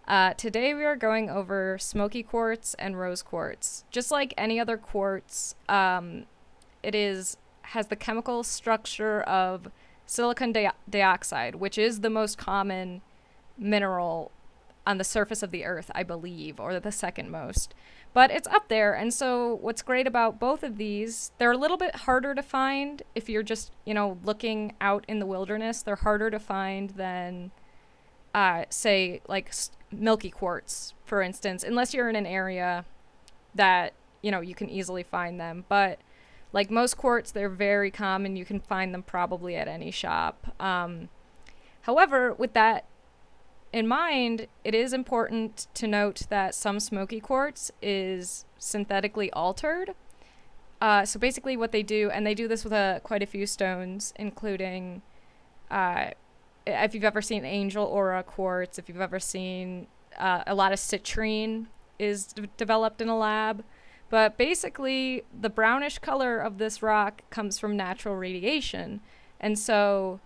Today we are going over smoky quartz and rose quartz. Just like any other quartz, it is has the chemical structure of silicon dioxide, which is the most common mineral on the surface of the earth, I believe, or the second most. But it's up there, and so what's great about both of these, they're a little bit harder to find if you're just, looking out in the wilderness. They're harder to find than, say, like milky quartz, for instance, unless you're in an area that, you can easily find them. But like most quartz, they're very common. You can find them probably at any shop. However, with that in mind, it is important to note that some smoky quartz is synthetically altered. So basically, what they do, and they do this with quite a few stones, including if you've ever seen angel aura quartz, if you've ever seen a lot of citrine is developed in a lab. But basically, the brownish color of this rock comes from natural radiation. And so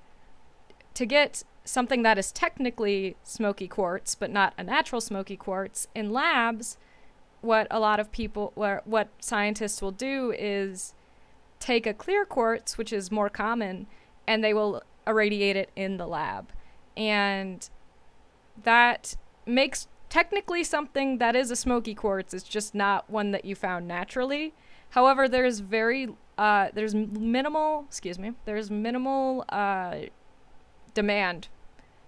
to get something that is technically smoky quartz, but not a natural smoky quartz, in labs, what scientists will do is take a clear quartz, which is more common, and they will irradiate it in the lab. And that makes technically something that is a smoky quartz. It's just not one that you found naturally. However, there's minimal demand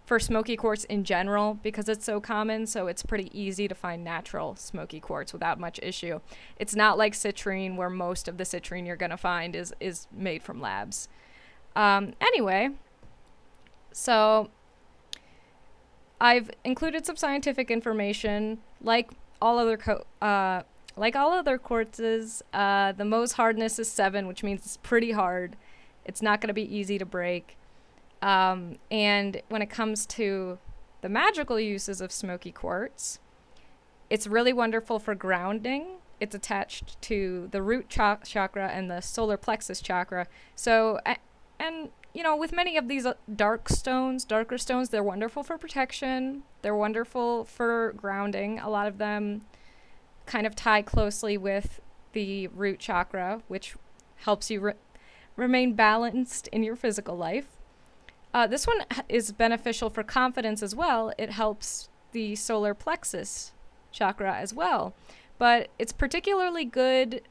for smoky quartz in general because it's so common, so it's pretty easy to find natural smoky quartz without much issue. It's not like citrine, where most of the citrine you're going to find is made from labs. Anyway, so I've included some scientific information. Like all other quartzes, the Mohs hardness is 7, which means it's pretty hard. It's not going to be easy to break. And when it comes to the magical uses of smoky quartz, it's really wonderful for grounding. It's attached to the root chakra and the solar plexus chakra. So, and with many of these darker stones, they're wonderful for protection. They're wonderful for grounding. A lot of them kind of tie closely with the root chakra, which helps you remain balanced in your physical life. This one is beneficial for confidence as well. It helps the solar plexus chakra as well. But it's particularly good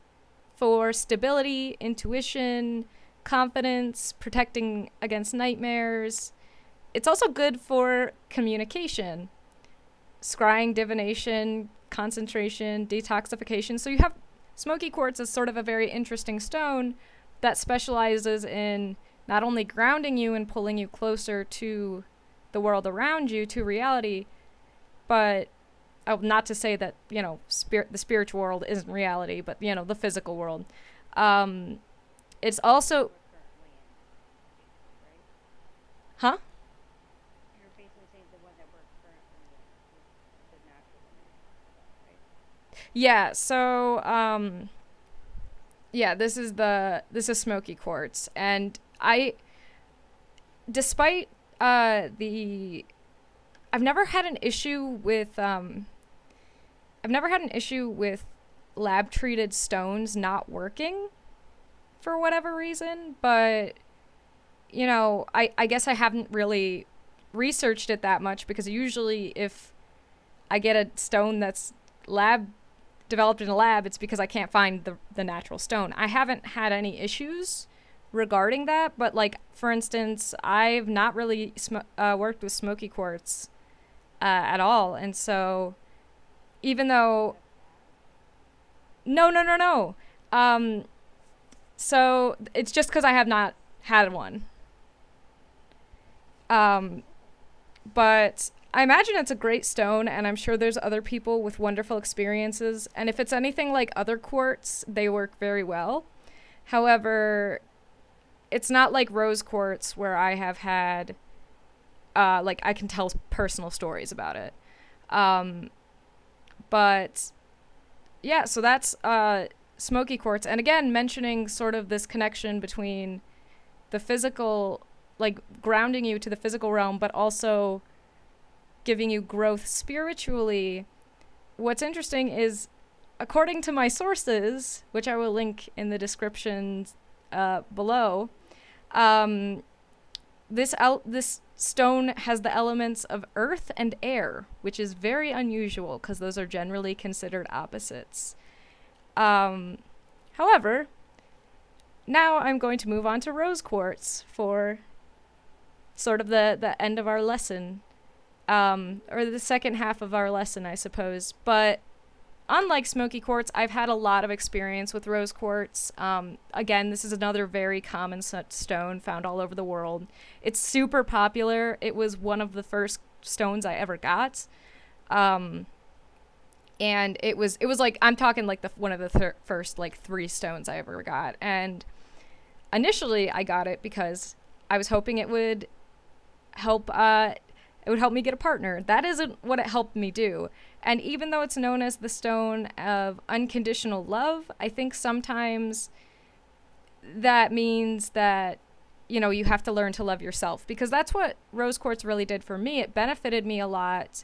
for stability, intuition, confidence, protecting against nightmares. It's also good for communication, scrying, divination, concentration, detoxification. So you have smoky quartz as sort of a very interesting stone that specializes in not only grounding you and pulling you closer to the world around you, to reality, but not to say that, the spiritual world isn't reality, but, the physical world. It's also... Huh? You're basically saying the one that we're currently in is the natural one, right? Yeah, so, this is smoky quartz. And despite I've never had an issue with lab treated stones not working for whatever reason, but I guess I haven't really researched it that much, because usually if I get a stone that's developed in a lab, it's because I can't find the natural stone. I haven't had any issues regarding that, but like, for instance, I've not really worked with smoky quartz at all, and so even though no, so it's just because I have not had one. But I imagine it's a great stone, and I'm sure there's other people with wonderful experiences, and if it's anything like other quartz, they work very well. However, it's not like rose quartz, where I have had I can tell personal stories about it. But yeah, so that's smoky quartz. And again, mentioning sort of this connection between the physical, like grounding you to the physical realm, but also giving you growth spiritually, what's interesting is, according to my sources, which I will link in the description below, um, this stone has the elements of earth and air, which is very unusual because those are generally considered opposites. However, now I'm going to move on to rose quartz for sort of the end of our lesson, or the second half of our lesson, I suppose. But unlike Smoky Quartz, I've had a lot of experience with rose quartz. Again, this is another very common stone found all over the world. It's super popular. It was one of the first stones I ever got. And it was like, I'm talking like one of the first like 3 stones I ever got. And initially I got it because I was hoping it would help me get a partner. That isn't what it helped me do. And even though it's known as the stone of unconditional love, I think sometimes that means that, you know, you have to learn to love yourself, because that's what rose quartz really did for me. It benefited me a lot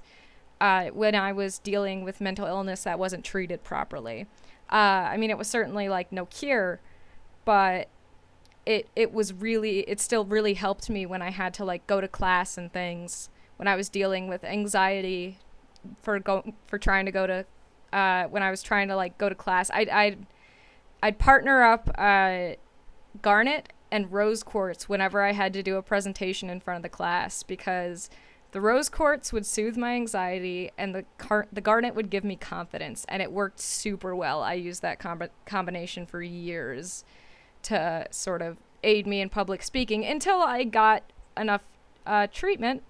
when I was dealing with mental illness that wasn't treated properly. I mean, it was certainly like no cure, but it still really helped me when I had to like go to class and things, when I was dealing with anxiety for trying to go to when I was trying to like go to class. I'd partner up garnet and rose quartz whenever I had to do a presentation in front of the class, because the rose quartz would soothe my anxiety and the garnet would give me confidence, and it worked super well. I used that combination for years to sort of aid me in public speaking until I got enough treatment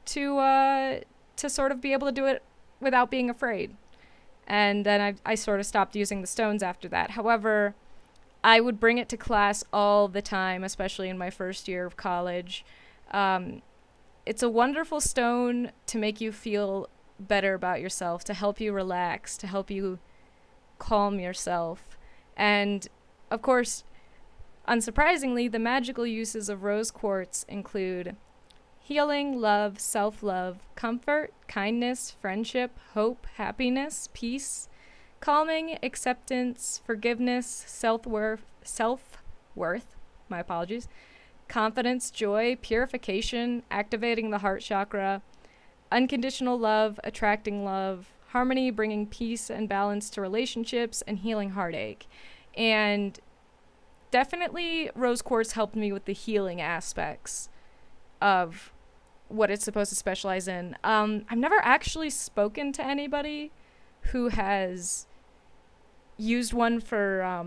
to sort of be able to do it without being afraid. And then I sort of stopped using the stones after that. However, I would bring it to class all the time, especially in my first year of college. It's a wonderful stone to make you feel better about yourself, to help you relax, to help you calm yourself. And of course, unsurprisingly, the magical uses of rose quartz include healing, love, self-love, comfort, kindness, friendship, hope, happiness, peace, calming, acceptance, forgiveness, self-worth, my apologies, confidence, joy, purification, activating the heart chakra, unconditional love, attracting love, harmony, bringing peace and balance to relationships, and healing heartache. And definitely rose quartz helped me with the healing aspects of what it's supposed to specialize in. I've never actually spoken to anybody who has used one for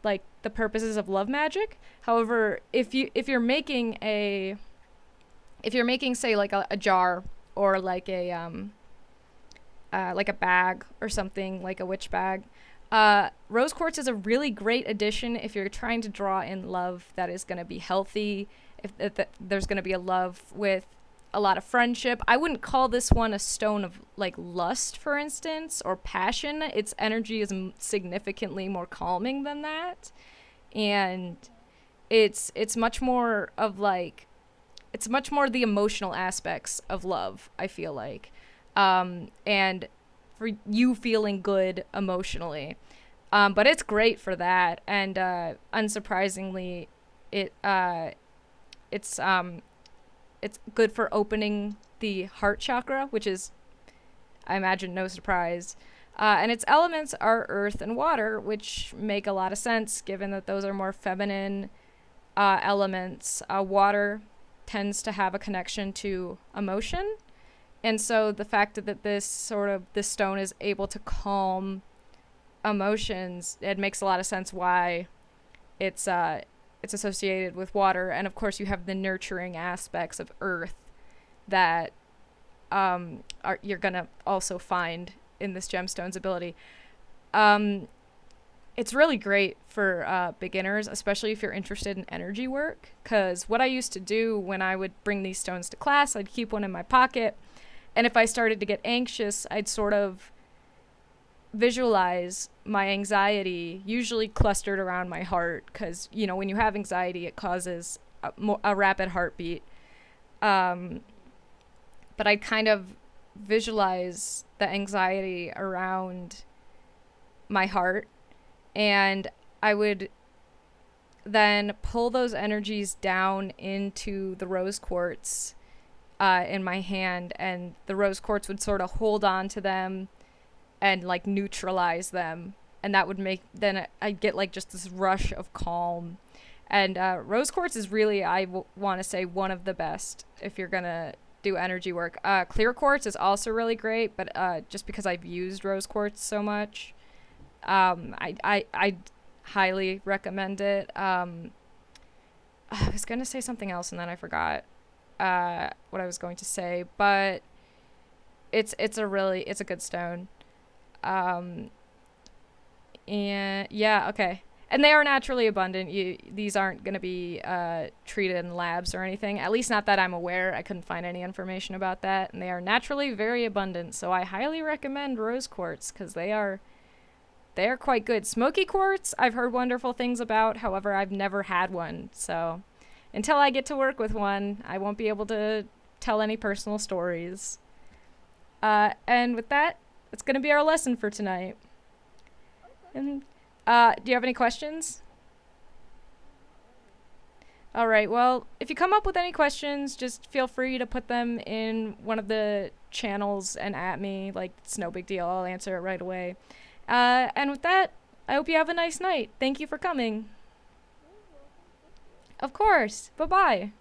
like the purposes of love magic. However, if you're making say like a jar, or like a bag or something, like a witch bag, rose quartz is a really great addition if you're trying to draw in love that is going to be healthy, if there's going to be a love with a lot of friendship. I wouldn't call this one a stone of like lust, for instance, or passion. Its energy is significantly more calming than that, and it's much more of like, it's much more the emotional aspects of love, I feel like, and for you feeling good emotionally. But it's great for that, and unsurprisingly, it's good for opening the heart chakra, which is, I imagine, no surprise. And its elements are earth and water, which make a lot of sense given that those are more feminine elements. Water tends to have a connection to emotion. And so the fact that this stone is able to calm emotions, it makes a lot of sense why it's associated with water. And of course you have the nurturing aspects of earth that you're gonna also find in this gemstone's ability. It's really great for beginners, especially if you're interested in energy work, because what I used to do when I would bring these stones to class, I'd keep one in my pocket, and if I started to get anxious, I'd sort of visualize my anxiety, usually clustered around my heart, because, you know, when you have anxiety, it causes a rapid heartbeat. but I'd kind of visualize the anxiety around my heart, and I would then pull those energies down into the rose quartz in my hand, and the rose quartz would sort of hold on to them and like neutralize them, and that would make then I'd get like just this rush of calm. And rose quartz is really, want to say, one of the best if you're gonna do energy work. Clear quartz is also really great, but just because I've used rose quartz so much, I highly recommend it. I was gonna say something else and then I forgot what I was going to say, but it's a good stone. Um, and yeah, okay. And they are naturally abundant. These aren't going to be treated in labs or anything. At least not that I'm aware. I couldn't find any information about that. And they are naturally very abundant. So I highly recommend rose quartz because they are quite good. Smoky quartz, I've heard wonderful things about. However, I've never had one. So until I get to work with one, I won't be able to tell any personal stories. And with that, it's going to be our lesson for tonight. And do you have any questions? All right. Well, if you come up with any questions, just feel free to put them in one of the channels and at me. Like, it's no big deal. I'll answer it right away. And with that, I hope you have a nice night. Thank you for coming. Of course. Bye-bye.